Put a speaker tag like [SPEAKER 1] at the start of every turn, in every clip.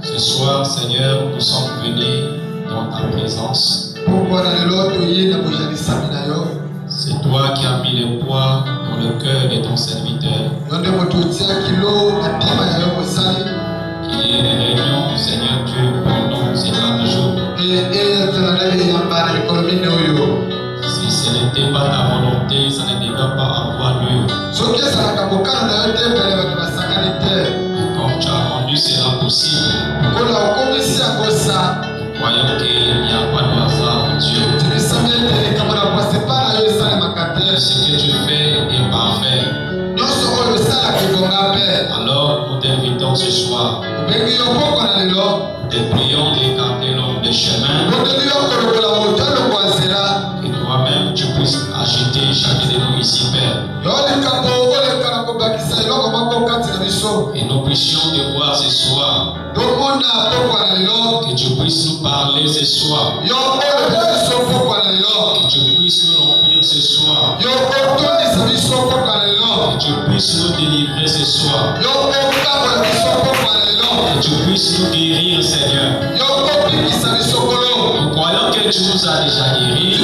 [SPEAKER 1] Ce soir, Seigneur, nous sommes venus dans ta présence. C'est toi qui as mis le poids dans le cœur de ton serviteur. Qu'il y ait des réunions, Seigneur Dieu, pendant ces 4 jours. Si ce n'était pas ta volonté, ça ne devait pas avoir lieu. Et comme tu as rendu cela possible, nous croyons qu'il n'y a pas de hasard en Dieu. Ce que tu fais est parfait. Alors nous t'invitons ce soir. Nous te prions d'écarter l'homme des chemins. Et toi-même tu puisses agiter chacun de nous ici, Père. Et nous puissions te voir ce soir. Que tu puisses nous parler ce soir. Que tu puisses nous remplir ce soir. Que tu puisses nous délivrer ce soir. Que tu puisses nous guérir, Seigneur. Nous croyons que tu nous as déjà guéris.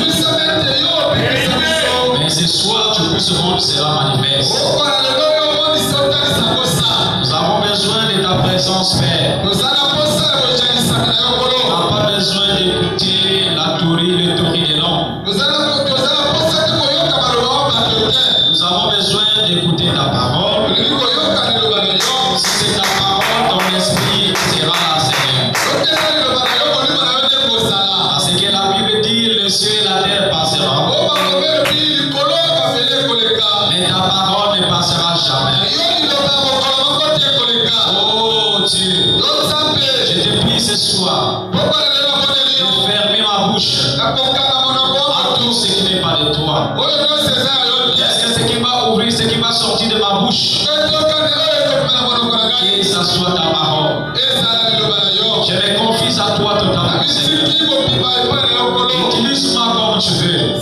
[SPEAKER 1] Mais ce soir, tu puisses rendre cela manifeste. Nous avons besoin de ta présence, Père. On n'a pas besoin d'écouter la tourie, le tourie de l'homme. Nous avons besoin d'écouter ta parole. Si c'est ta parole, ton esprit sera là, Seigneur. Parce que la Bible dit, le ciel et la terre passera. Mais ta parole ne passera jamais. Oh Dieu, je te prie ce soir de fermer ma bouche à tout ce qui n'est pas de toi. Est-ce que ce qui va ouvrir, ce qui va sortir de ma bouche, que ça soit ta parole. Je me confie à toi totalement. Utilise-moi comme tu veux.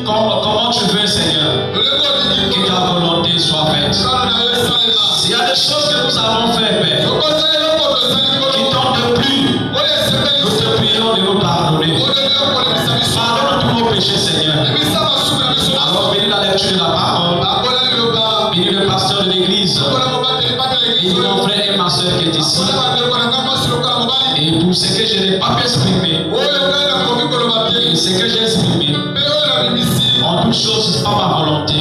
[SPEAKER 1] Comment tu veux, Seigneur. Que ta volonté soit faite. S'il y a des choses que nous avons fait, Père, qui t'ont déplu, nous te prions de nous pardonner. Pardonne tous nos péchés, Seigneur. Alors bénis la lecture de la parole. Bénis le pasteur de l'église. Bénis mon frère et ma soeur qui est ici. Et pour ce que je n'ai pas pu exprimer, et ce que j'ai exprimé, en toute chose, ce n'est pas ma volonté,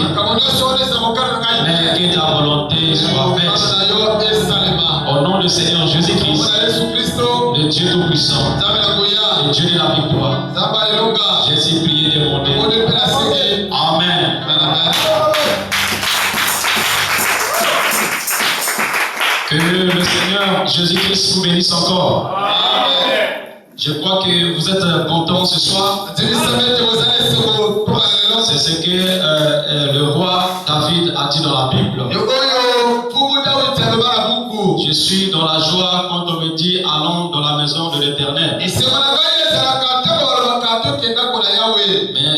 [SPEAKER 1] mais que ta volonté soit faite. Au nom du Seigneur Jésus-Christ, le Dieu Tout-Puissant, le Dieu de la victoire, j'ai ainsi prié et demandé. Amen. Que le Seigneur Jésus-Christ vous bénisse encore. Je crois que vous êtes contents ce soir. C'est ce que le roi David a dit dans la Bible. Je suis dans la joie quand on me dit allons dans la maison de l'Éternel. Mais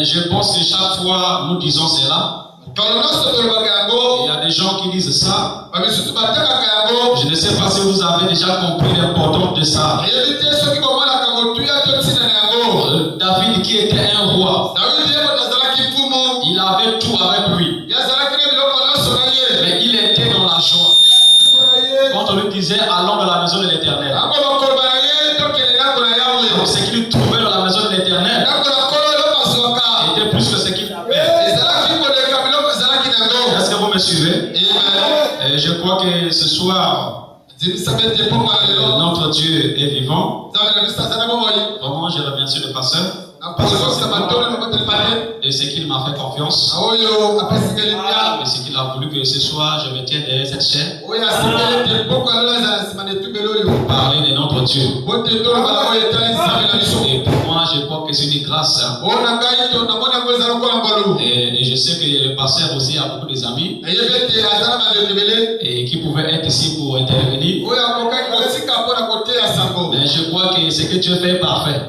[SPEAKER 1] je pense que chaque fois nous disons cela, Il y a des gens qui disent ça. Je ne sais pas si vous avez déjà compris l'importance de ça. David qui était un roi, il avait tout avec lui, mais il était dans la joie. Quand on lui disait allons dans la maison de l'Éternel, donc ce qu'il trouvait dans la maison de l'Éternel était plus que ce qu'il avait. Est-ce que vous me suivez? Et je crois que ce soir notre Dieu est vivant. Vraiment, je remercie le pasteur de ce qu'il m'a fait confiance, de ce qu'il a voulu que ce soir je me tienne derrière cette chaîne pour parler de notre Dieu. Et pour moi, je crois que c'est une grâce. Et je sais que le pasteur aussi a beaucoup d'amis et qui pouvaient être ici pour intervenir. Mais je crois que ce que Dieu fait est parfait.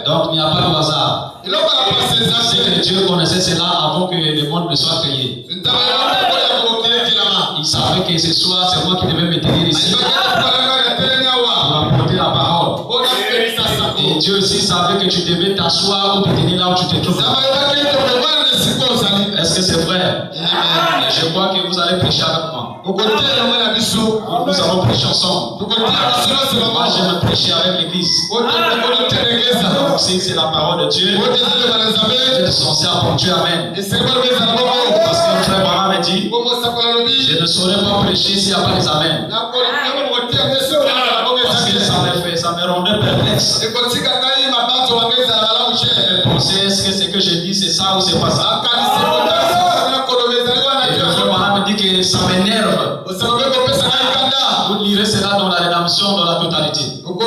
[SPEAKER 1] Donc il n'y a pas de hasard. C'est que Dieu connaissait cela avant que le monde ne soit créé. Il savait que ce soir c'est moi qui devais me tenir ici pour apporter la parole. Et Dieu aussi savait que tu devais t'asseoir ou te tenir là où tu te trouves. Est-ce que c'est vrai? Je crois que vous allez prêcher avec moi. Nous allons prêcher ensemble. Moi j'aime prêcher avec l'église. Donc si c'est la parole de Dieu, vous êtes censé apporter amen. Parce que le frère Branham a dit, je ne saurais pas prêcher s'il n'y a pas les amen. Parce que ça me rendait perplexe. Je pensais, est-ce que ce que je dis c'est ça ou c'est pas ça? Et le frère Branham me dit que ça m'énerve. Vous lirez cela dans la rédemption dans la totalité. Donc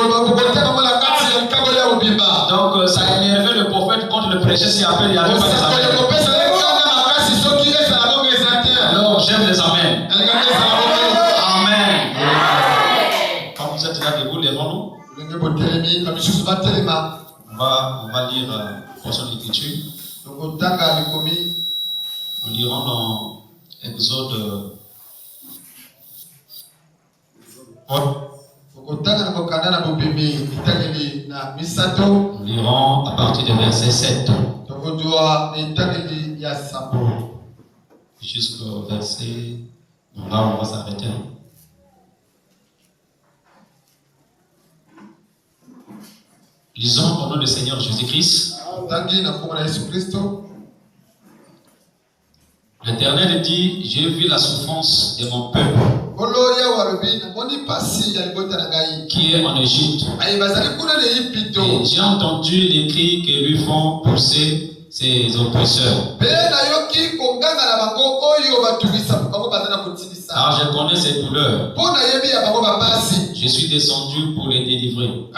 [SPEAKER 1] ça énervait le prophète quand le prêchait si après il n'y avait pas les amens. Alors j'aime les amens. Amen. Quand vous êtes là debout, lèvons-nous. On va lire une portion d'écriture. Nous lirons dans Exode. Nous lirons à partir du verset 7 jusqu'au verset. Là, on va s'arrêter. Lisons au nom du Seigneur Jésus-Christ. L'Éternel dit, j'ai vu la souffrance de mon peuple qui est en Égypte. Et j'ai entendu les cris que lui font pousser ses oppresseurs. Car je connais ses douleurs. Je suis descendu pour les délivrer de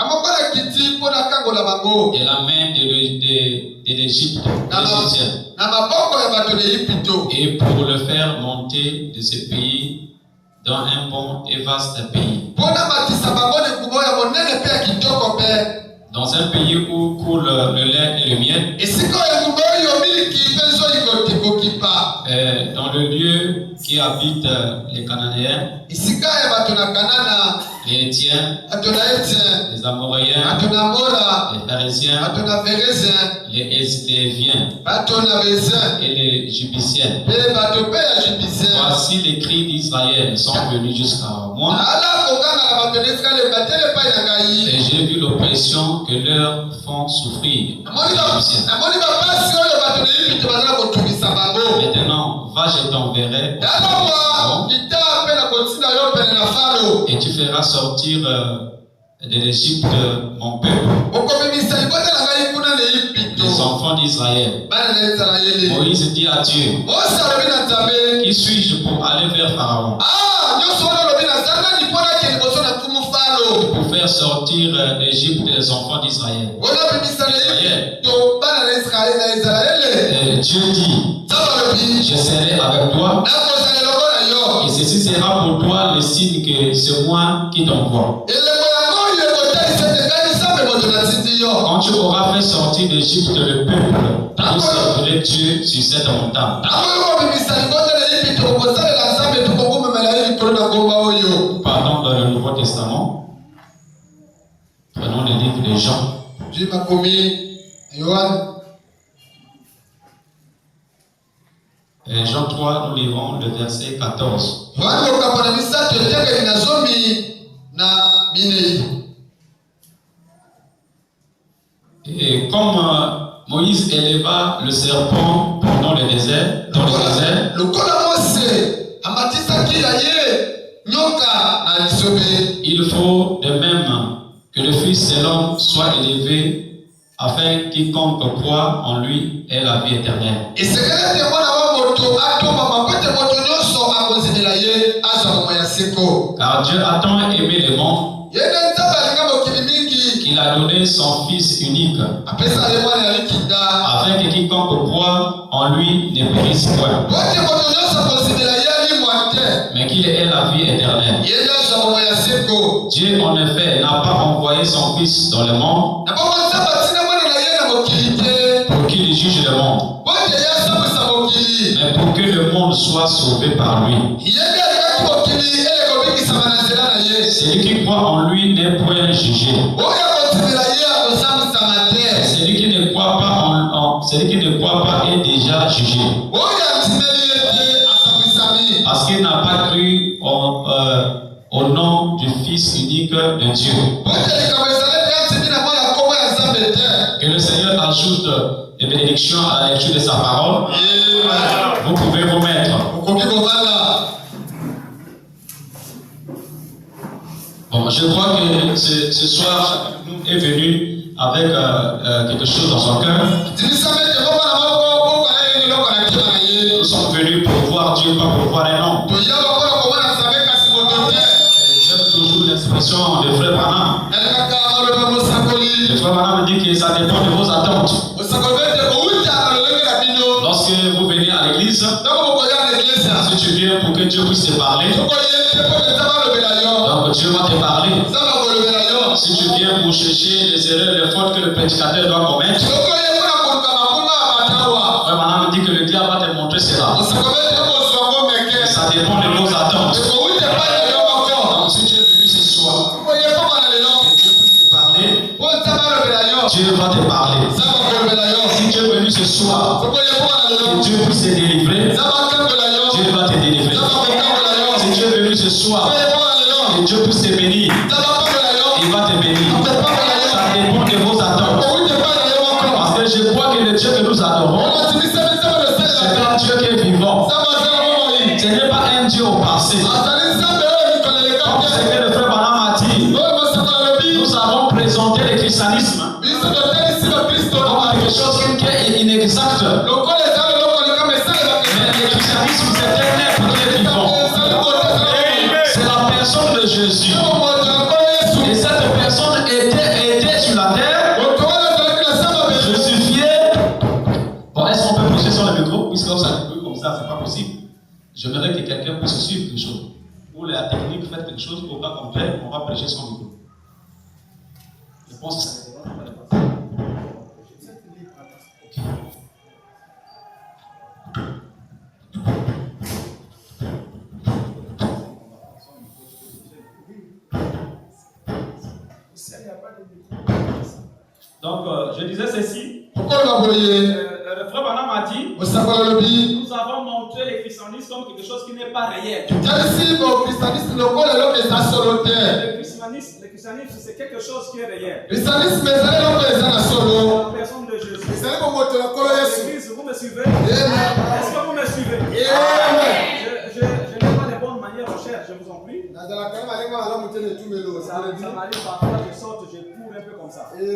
[SPEAKER 1] la main de l'Égypte, et pour le faire monter de ce pays dans un bon et vaste pays. Dans un pays où coule le lait et le miel. Dans le lieu qui habitent les Cananéens, les Hétiens, les Amoréens, les Pharisiens, les Estéviens et les Jubiciens. Voici les cris d'Israël sont venus jusqu'à moi. Et j'ai vu l'oppression que leur font souffrir. Maintenant, va, je t'enverrai. Et tu feras sortir de l'Égypte mon peuple, les enfants d'Israël. Moïse dit à Dieu, qui suis-je pour aller vers Pharaon, pour faire sortir d'Égypte les enfants d'Israël? Et Dieu dit, je serai avec toi, et ceci sera pour toi le signe que c'est moi qui t'envoie. Quand tu auras fait sortir d'Égypte le peuple, vous servirez Dieu sur cette montagne. Pardon, dans le Nouveau Testament, prenons le livre de Jean. Et Jean 3, nous lirons le verset 14. Et comme Moïse éleva le serpent pendant le désert, il faut de même que le Fils de l'homme soit élevé, afin quiconque croit en lui ait la vie éternelle. Car Dieu a tant aimé le monde qu'il a donné son Fils unique, afin que quiconque croit en lui ne périsse point, mais qu'il ait la vie éternelle. Dieu en effet n'a pas envoyé son Fils dans le monde pour qu'il juge le monde, mais pour que le monde soit sauvé par lui. Celui qui croit en lui n'est point jugé. Celui qui ne croit pas est déjà jugé, parce qu'il n'a pas cru au nom du Fils unique de Dieu. Que le Seigneur ajoute des bénédictions à la lecture de sa parole. Vous pouvez vous mettre. Bon, je crois que ce soir, nous est venu avec quelque chose dans son cœur. Nous sommes venus pour voir Dieu, pas pour voir un homme. J'aime toujours l'expression de Frère Branham. Le Frère Branham dit que ça dépend de vos attentes. Lorsque vous venez à l'église, si tu viens pour que Dieu puisse te parler, donc Dieu va te parler. Si tu viens pour chercher les erreurs, les fautes que le prédicateur doit commettre, Frère Branham dit que le diable va te montrer cela. Ça dépend de vos attentes. Donc si tu es venu ce soir, que Dieu puisse te parler, Dieu va te parler. Si tu es venu ce soir, que Dieu puisse te délivrer, Dieu va te délivrer. Si tu es venu ce soir, que Dieu puisse te bénir, il va te bénir. Ça dépend de vos attentes. Parce que je crois que le Dieu que nous adorons, c'est un Dieu qui est vivant. Ce n'est pas un Dieu au passé. Comme ce que le frère Branham a dit, nous avons présenté le christianisme comme quelque chose qui est inexact. Mais le christianisme, c'est un être qui est vivant. C'est la personne de Jésus. Et cette personne était sur la terre. Je suis fier. Bon, est-ce qu'on peut prêcher sur le micro? Puisque ça comme ça, c'est pas possible. J'aimerais que quelqu'un puisse suivre quelque chose. Pour la technique, faites quelque chose pour pas qu'on perde, on va prêcher son micro. Je pense que ça va être donc, je disais ceci. Le frère Branham a dit, nous avons montré le christianisme comme quelque chose qui n'est pas réel. Le christianisme, c'est quelque chose qui est réel. La personne de Jésus. L'église, vous me suivez? Est-ce que vous me suivez? Je n'ai pas de bonnes manières de chercher, je vous en prie. Ça m'arrive parfois, je saute, je cours un peu comme ça. Je ne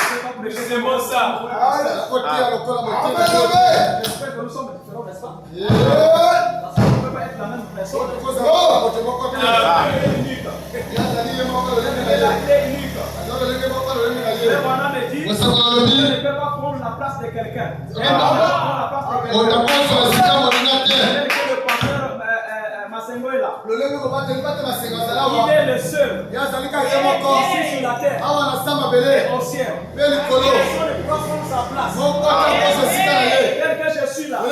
[SPEAKER 1] sais pas prêcher. C'est bon ça. J'espère que nous sommes différents, n'est-ce pas? Parce qu'on ne peut pas être la même personne. Je ne peux pas prendre la place de quelqu'un. Le pasteur Massengo est là.
[SPEAKER 2] Il est le seul. Ici sur la terre. Et au ciel. Personne ne pourra prendre sa place. Tel que je suis là. Je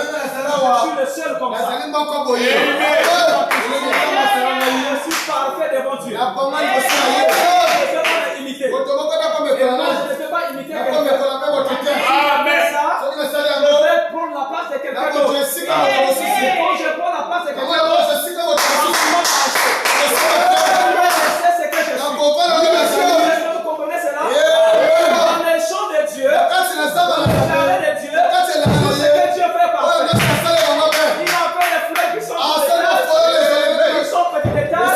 [SPEAKER 2] suis le seul comme ça. Je suis parfait devant Dieu. Je ne peux pas imiter. Et moi, je ne peux pas imiter quelqu'un. Amen. Je vais prendre la place de quelqu'un d'autre. Et quand je prends la place de quelqu'un d'autre, je suis ce que je suis. Vous comprenez cela? Dans les champs de Dieu, dans le jardin de Dieu, tout ce que Dieu fait parfait. Il a fait les fleurs qui sont petits détails.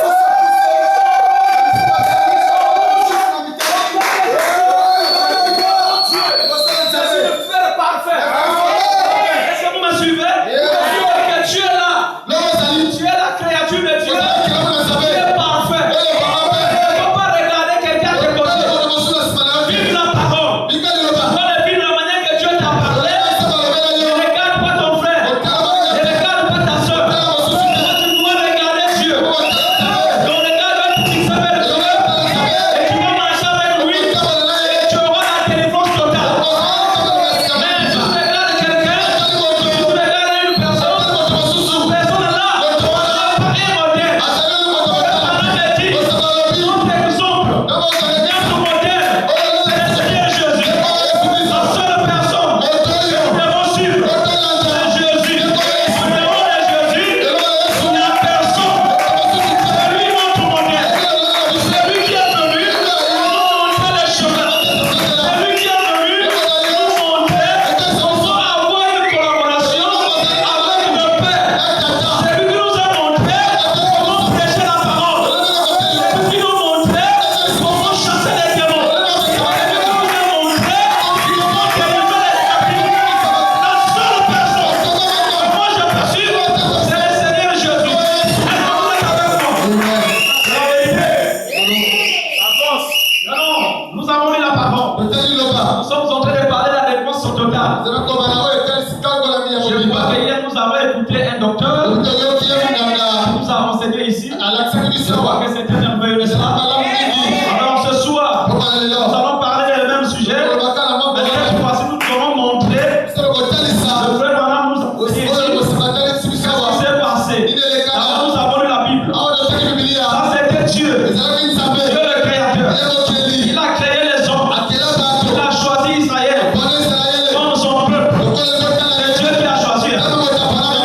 [SPEAKER 1] C'est Dieu qui a choisi. Ce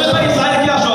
[SPEAKER 1] n'est pas Israël qui a choisi.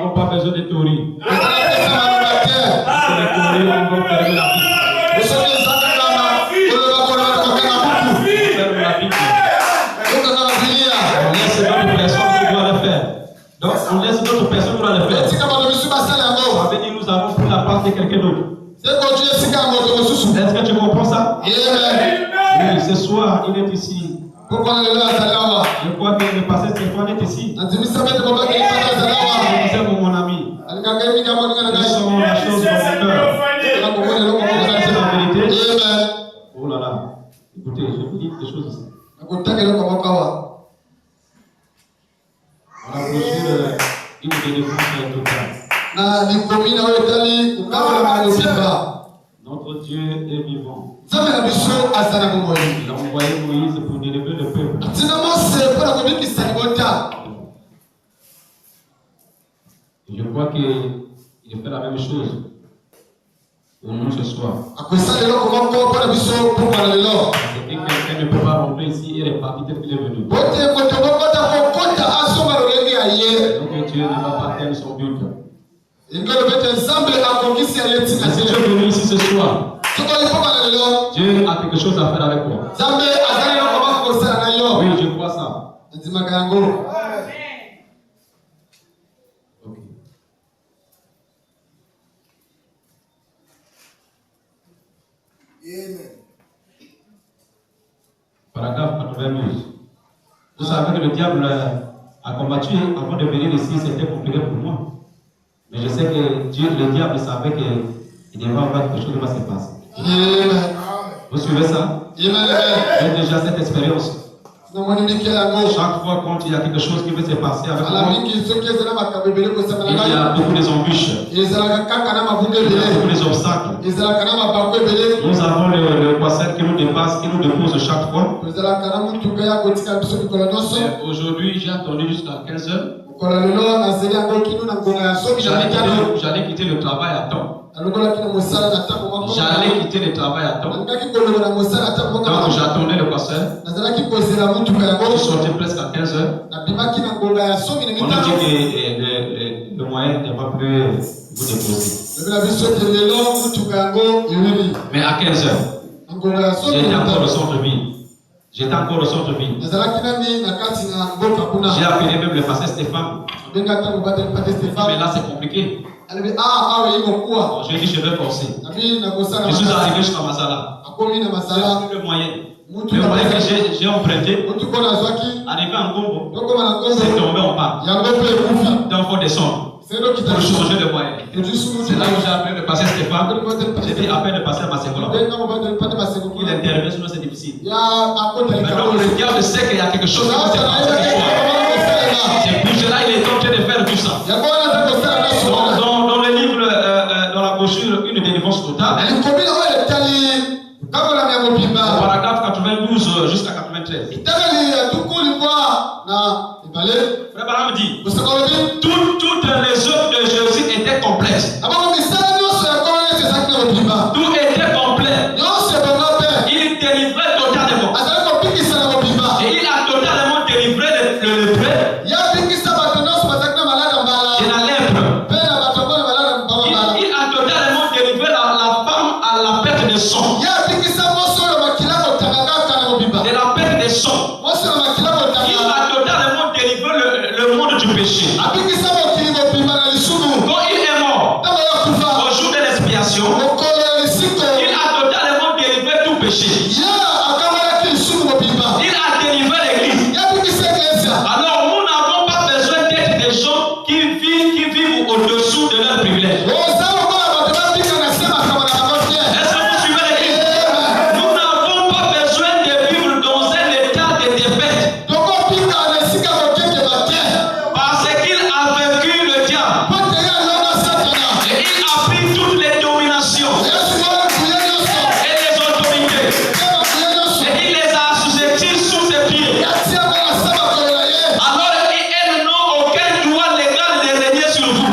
[SPEAKER 1] n'avons pas besoin de théorie. Parce que les théories vont fermer la vie. On laisse d'autres personnes qui doivent le faire. Ça veut dire nous avons pris la place de quelqu'un d'autre. Est-ce que tu comprends ça? Oui, ce soir, il est ici. Je crois que le pasteur Stéphane est ici. C'est mon ami. Nous sommes la chose dans mon cœur. C'est la vérité. Oh là là. Écoutez, je vous dis des choses ici. On a reçu une délivrance totale. Notre Dieu est vivant. Il a envoyé Moïse pour délivrer le peuple. Et je crois qu'il fait la même chose pour nous ce soir. Quelqu'un ne peut pas rentrer ici et repartir tel qu'il est venu. Donc Dieu ne va pas atteindre son but. Si tu es venu ici ce soir, Dieu a quelque chose à faire avec toi. Oui, je crois ça. Okay. Paragraphe 92. Vous savez que le diable a combattu avant de venir ici, c'était compliqué pour moi. Mais je sais que le diable savait qu'il devait avoir quelque chose qui va se passer. Vous suivez ça? J'ai déjà cette expérience. Chaque fois quand il y a quelque chose qui veut se passer avec moi, il y a beaucoup d'embûches, il y a beaucoup d'obstacles. Nous avons le passage qui nous dépasse, qui nous dépose chaque fois. Aujourd'hui, j'ai attendu jusqu'à 15 heures. J'allais quitter le travail à temps. J'allais quitter le travail à temps. Donc j'attendais le pasteur. Je sortais presque à 15 heures. On nous dit que le moyen ne va plus vous déposer. Mais à 15 heures, j'étais encore au centre-ville. J'étais encore au centre-ville. J'ai appelé même le pasteur Stéphane. Mais là c'est compliqué. Bon, j'ai dit je vais forcer. Je suis arrivé jusqu'à Masala. C'est le moyen. Le moyen que j'ai emprunté, arrivé en Gombo, c'est tombé en bas. Donc il faut descendre pour changer le moyen. C'est là où j'ai appelé le pasteur Stéphane. J'ai dit appelle le pasteur Masekola. Il intervient, sinon c'est difficile. Mais donc le diable sait qu'il y a quelque chose qui va se passer ce soir. C'est pour cela qu'il est en train de faire tout ça. Dans le livre, dans la brochure, une délivrance totale. Paragraphe 92 jusqu'à 93. Frère Branham dit toutes les œuvres de Jésus étaient complètes. Tout était complet. Il délivrait totalement. Et il a totalement délivré le lépreux de la lèpre. Il a totalement délivré la femme à la perte de sang. De la perte de sang. Il a totalement délivré le monde du péché. Quand il est mort, au jour de l'expiation, il a totalement délivré tout péché. Il a délivré l'église. Alors nous n'avons pas besoin d'être des gens qui vivent au-dessous de leurs privilèges. Est-ce que vous suivez l'église? Nous n'avons pas besoin de vivre dans un état de défaite. Parce qu'il a vaincu le diable. Et il a pris toutes les dominations et les autorités. Et il les a assujettis sous ses pieds. Alors elles n'ont aucun droit légal de régner sur vous.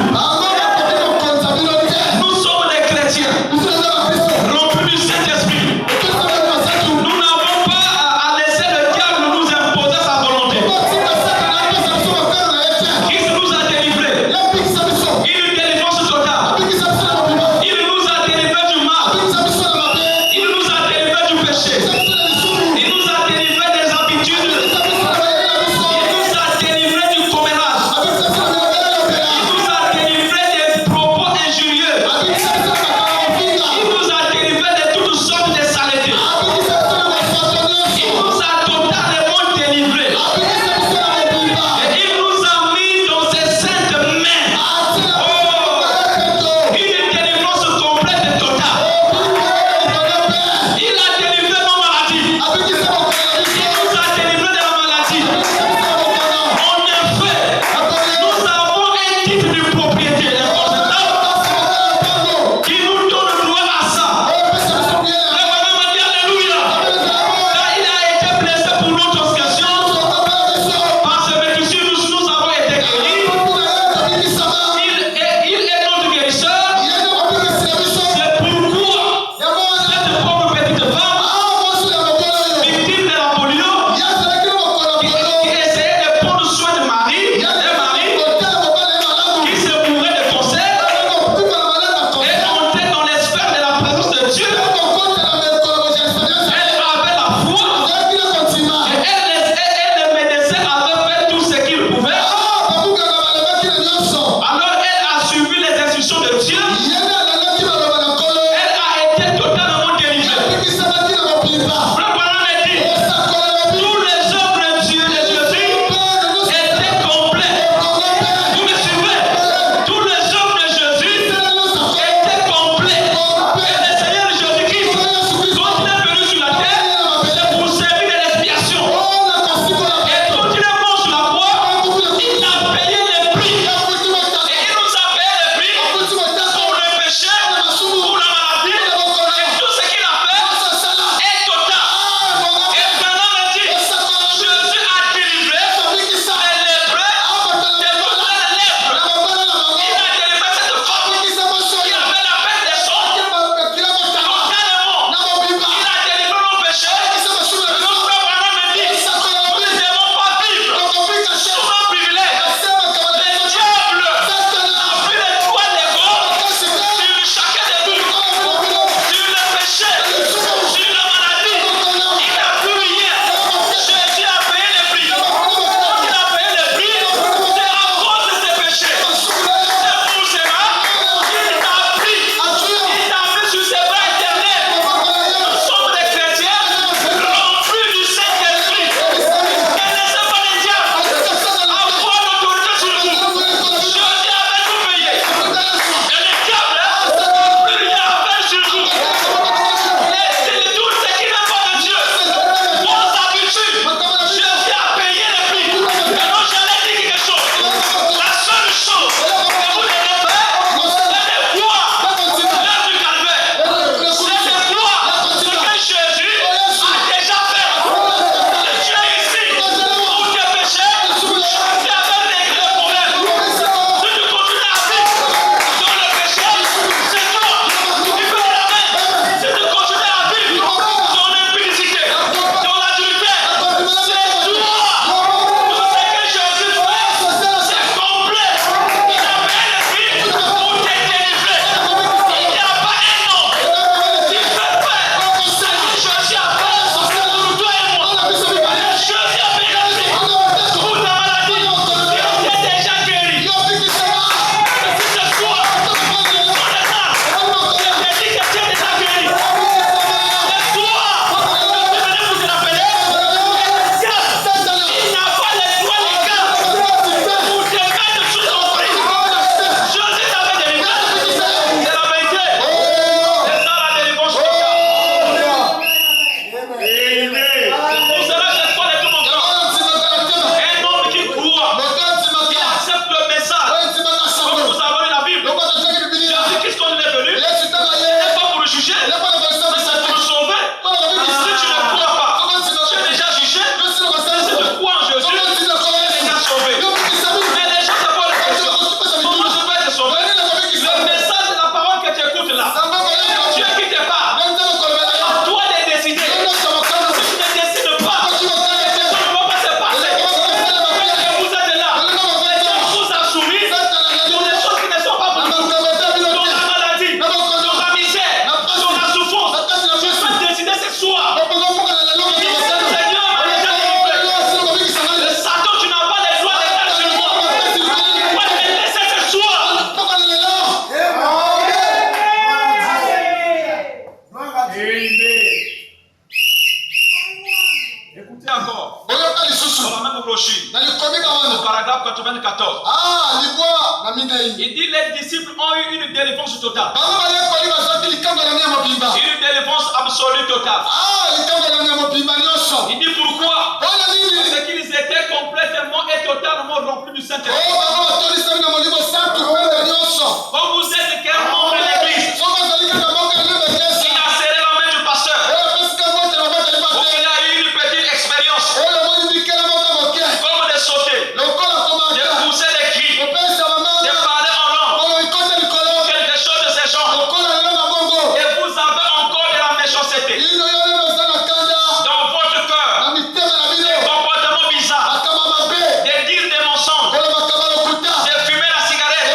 [SPEAKER 1] 14. Il dit les disciples ont eu une délivrance totale. Une délivrance absolue totale. Il dit pourquoi? Parce qu'ils étaient complètement et totalement remplis du Saint-Esprit. Quand vous êtes quel membre de l'église, il a serré la main du pasteur. Ou qu'il a eu une petite expérience. Comme de sauter, de pousser des cris, de parler en langue, quelque chose de ces genres. Et vous avez encore de la méchanceté dans votre cœur, des comportements bizarres, de dire des mensonges, de fumer la cigarette,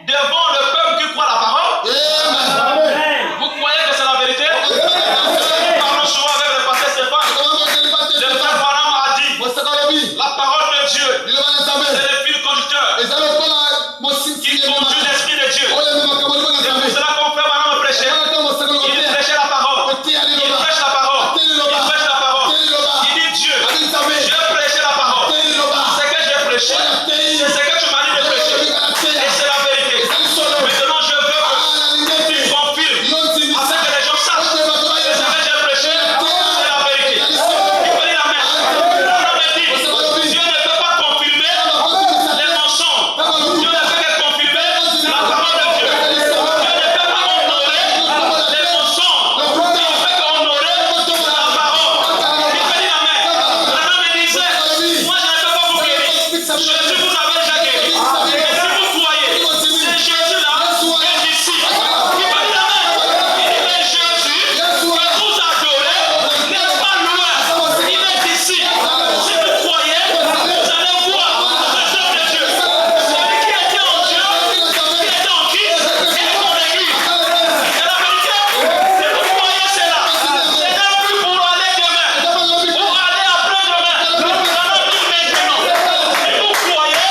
[SPEAKER 1] devant le peuple qui croit la parole. Vous croyez que c'est la vérité? Nous parlons souvent avec le pasteur Stéphane. Le frère Branham a dit la parole de Dieu, c'est le fil conducteur qui conduit l'esprit de Dieu. C'est pour cela qu'on fait Branham prêcher. Il prêchait la parole. Il prêche la parole. Il prêche la parole. Il dit Dieu, je prêche la parole. Ce que j'ai prêché, c'est ce que tu m'as dit de prêcher. Et c'est la vérité. Maintenant, je veux que tu confirmes afin que les gens sachent que ce que j'ai prêché, c'est la vérité. Il peut dire amen. On me dit, Dieu ne peut pas confirmer les mensonges. Dieu ne peut que confirmer la parole de Dieu. Dieu ne peut pas honorer les mensonges. Il fait qu'honorer la parole. Il peut dire amen. L'homme me disait, moi je ne peux pas vous guérir. Jésus vous avait déjà guéri. Et si vous croyez, c'est Jésus-là est ici. Il peut dire amen. Il dit, mais Jésus que vous adorez n'est pas loin. Il est ici. Si vous croyez, vous allez voir le Seigneur de Dieu. Celui qui était en Dieu, qui était en Christ, est dans l'Église. C'est la vérité. Si vous croyez cela, ce n'est plus pour aller demain, pour aller après-demain. Nous allons dire maintenant. Si vous croyez,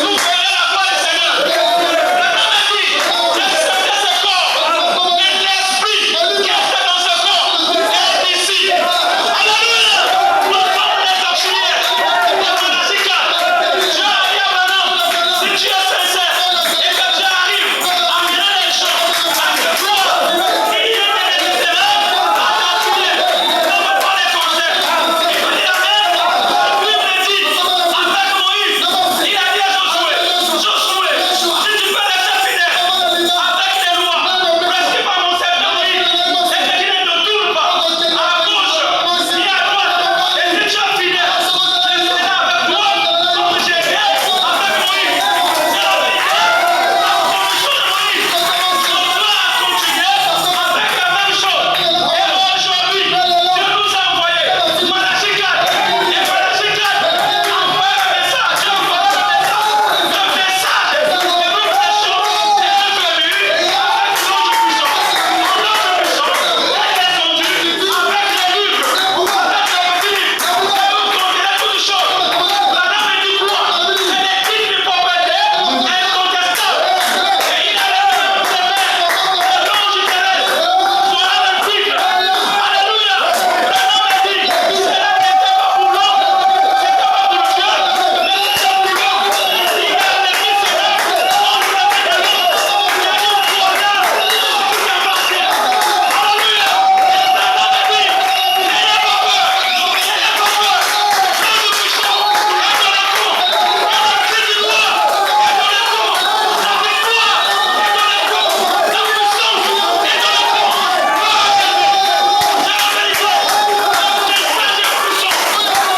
[SPEAKER 1] vous verrez la gloire du Seigneur. Le nom est dit, le Saint-Esprit, mais l'Esprit qui était dans ce corps est ici. Alléluia. Nous sommes les auxiliaires de Manasika. Dieu a dit à Branham, si tu es sincère et que tu arrives à mener les gens à ce gloire, il y a des ténèbres à t'attirer. Ne veux pas les conseils. Il peut dire amen. La Bible dit, avec Moïse, il a dit à Josué, si tu peux rester fidèle avec les lois prescrites par mon serviteur Moïse, et que tu ne te tournes pas à gauche ni à droite, et si tu es fidèle, je serai avec toi comme j'ai été avec Moïse. C'est la vérité. La commission de Moïse, Josué a continué avec la même chose. Et aujourd'hui, Dieu nous a envoyé Manasika. Et Manasika a envoyé le message. Le message que nous prêchons est venu avec l'eau du puissant. L'eau du puissant est descendue avec les livres, avec les petits livres. Et vous contenez toutes choses. La dame dit quoi? C'est les titres de propriété incontestables. Et il a levé dans ses mains le nom du terrestre. Voilà le titre. Alléluia. Le nom est dit. Cela n'était pas pour l'homme, c'était pas pour le Dieu, mais c'était pour l'homme. Il a l'église céleste. On lui a fait de l'homme. Il a dit au royaume, tout est parti. Alléluia. Et le nom est dit. N'ayez pas peur. N'ayez pas peur. L'eau du puissant est dans le camp. Et la clé du roi est dans le camp. La victoire est dans le camp. La puissance est dans le camp. C'est la vérité. Le message est puissant.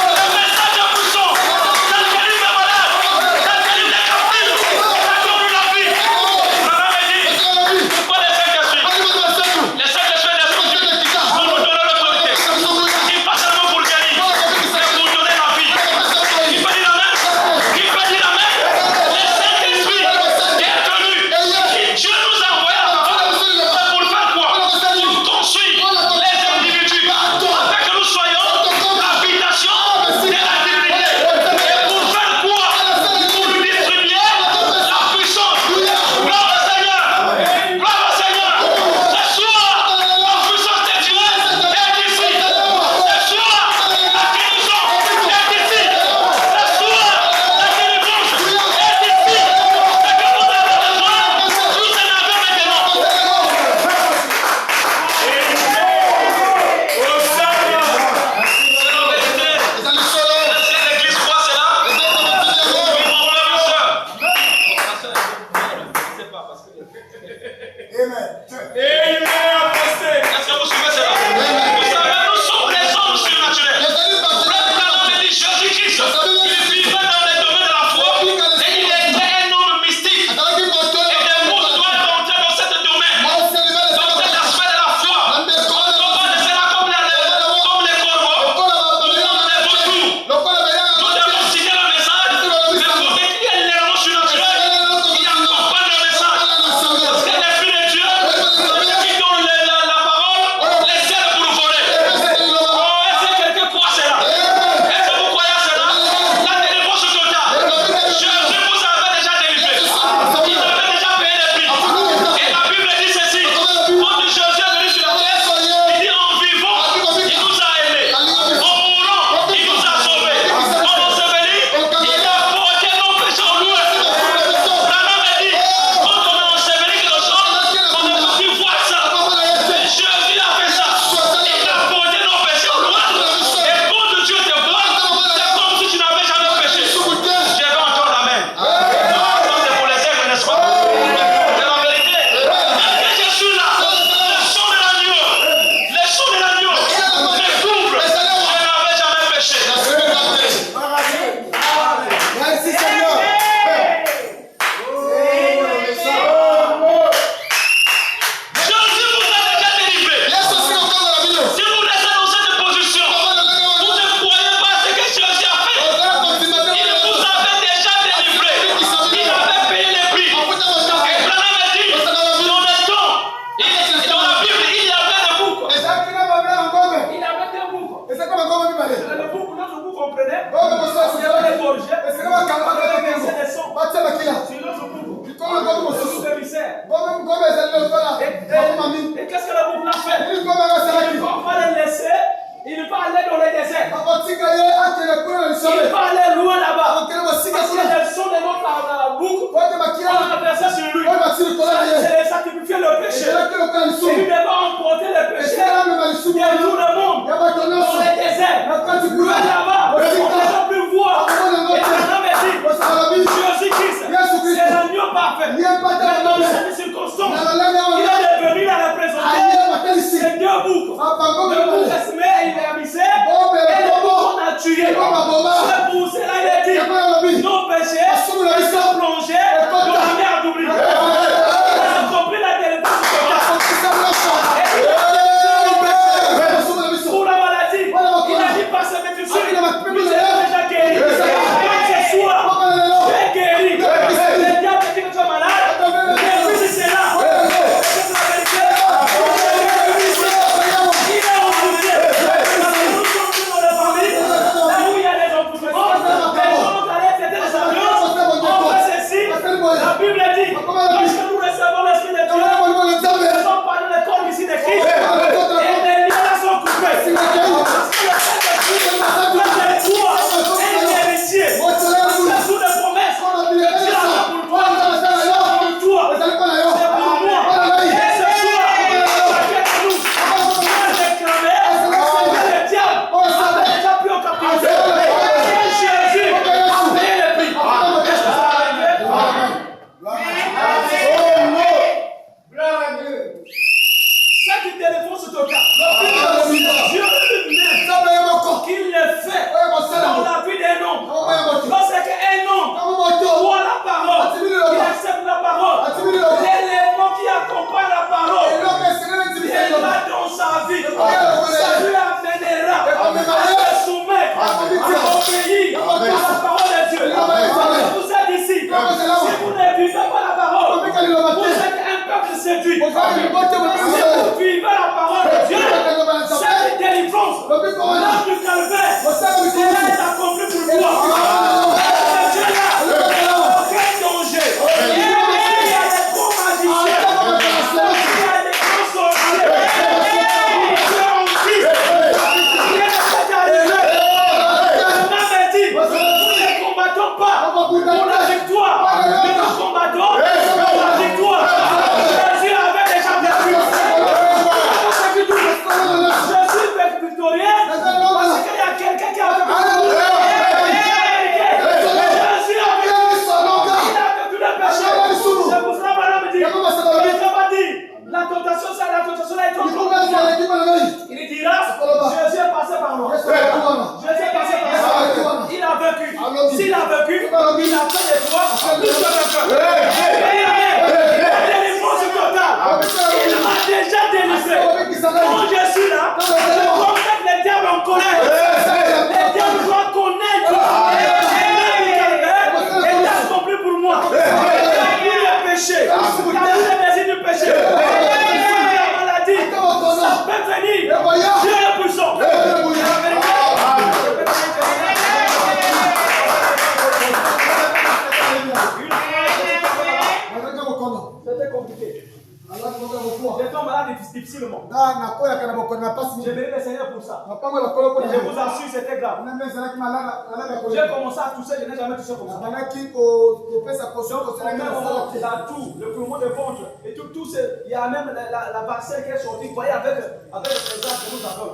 [SPEAKER 1] Le message est puissant. Ça guérit les malades. Ça guérit les captifs. Ça conduit la vie. Le nom est dit. Pourquoi les Saint-Esprit? Les Saint-Esprit descendus pour nous donner l'autorité. Il pas seulement pour guérir, mais pour donner la vie. Il peut dire amen. Il peut dire amen. Le Saint-Esprit qui est venu, qui Dieu nous a envoyé à la parole, c'est pour faire quoi? Pour construire les individus, afin que nous soyons l'habitation de la divinité. Et pour faire quoi? Pour lui distribuer la puissance. Gloire au Seigneur. Gloire au Seigneur. Ce soir, la puissance de Dieu est ici. Ce soir, la guérison est ici. Ce soir, la délivrance est ici. Ce que vous avez besoin, vous en avez maintenant. C'est la vérité. Est-ce que l'église croit cela? Oui, mon frère, ma soeur. Je ne sais pas parce que. Est-ce que vous suivez cela? Vous savez, nous sommes les hommes surnaturels. Quand on dit Jésus-Christ, il vivait dans les domaines de la foi et il était un homme mystique. Et les mots doivent entrer dans ce domaine, dans cet aspect de la foi. On ne peut pas laisser là comme les corbeaux, nous sommes des vautours. Nous devons signer le message, mais pour décrire l'élément surnaturel, il y a comprendre le message.
[SPEAKER 2] égorger. On va verser des sangs. Sur l'autre boucle. Sous le viscère. Et qu'est-ce que le boucle a fait? Il ne va pas les laisser. Il ne va aller dans les déserts. Il va aller loin là-bas. Parce que les sons de notre boucle, on a versé sur lui. C'est sacrifier le péché. Et il va emporter le péché de tout le monde. Dans les déserts. Loin là-bas. On ne peut plus voir. Et ça me dit, Jésus-Christ, c'est l'agneau parfait. Dans cette circonstance, il est devenu la représenter ces deux boucles. Le bouc estimé, il est avisé, et le bouc on a tué. C'est pour cela il est dit, nos péchés, ils sont plongés dans la mer d'oubli. On a compris la délivrance pour la maladie. Il a dit pas se mettre dessus, vous êtes déjà guéri. Ce soir, tu es guéri. Le diable dit que tu es malade, mais si c'est là. La Bible dit, lorsque nous recevons l'Esprit de Dieu, nous sommes parlés de corps ici de Christ, et les liens sont coupés. Parce que le Saint-Esprit est toi, un héritier. C'est sous les promesses que Dieu a pour toi. C'est pour toi. C'est pour moi. Et ce soir, chacun de nous, on a déclaré que le diable a déjà pris au captivité. Et Jésus a payé le prix. Ça qui téléphone sur ton cas. Dieu lui-même, qu'il le fait dans la vie d'un homme. Lorsqu'un homme voit la parole, il accepte la parole, l'élément qui accompagne la parole, il est là dans sa vie. Ça lui amènera à se soumettre, à obéir à la parole de Dieu. Vous êtes ici. Si vous ne vivez pas la parole, vous êtes un peuple séduit. Si vous vivez la parole de Dieu, cette délivrance, l'âme du calvaire, c'est accompli pour toi. Dieu là, aucun danger. Il y a des gros magiciens, il y a des gros sorciers, il y a en Christ, il y a des arrivés. Le même dit, nous ne combattons pas pour la victoire, mais nous combattons pour la victoire. Jésus avait déjà perdu. Je suis victorieux parce qu'il y a quelqu'un qui a vécu. Jésus a vécu. Il a vécu le péché. C'est pour cela, madame dit, il ne pas dire la tentation, c'est la tentation, là, il il dira, Jésus est passé par moi. Jésus est passé par moi. Il a vécu. S'il a vécu, il a fait des fois plus que le feu. La délivrance totale. Il m'a déjà délivré. Quand je suis là, je comprends que les diables en connaissent. Les diables doivent connaître. Et il a accompli pour moi. Il a pris le péché. Il a pris le désir du péché. La maladie, ça peut venir. Dieu est puissant. C'était compliqué. J'étais malade difficilement. Je bénis le Seigneur pour ça. Et je vous assure, c'était grave. J'ai commencé à tousser, je n'ai jamais touché comme ça. Donc, dans tout, le poumon de ventre, et tout, il y a même la parcelle qui est sortie. Vous voyez, avec les exemples que nous avons.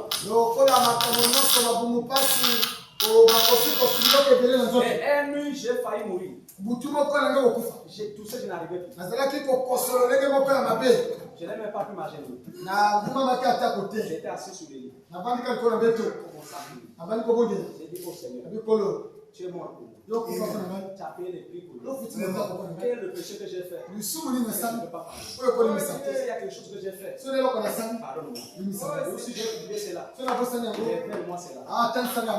[SPEAKER 2] Et une nuit, j'ai failli mourir. J'ai toussé, je n'arrivais plus. Je n'ai même pas pu marcher. J'étais assis sur le lit. J'ai dit au Seigneur, tu es mort pour moi. Tu as payé les prix pour moi. Quel est le péché que j'ai fait? Je ne peux pas parler. Il y a quelque chose que j'ai fait. Pardonne-moi. Si j'ai oublié cela, moi cela.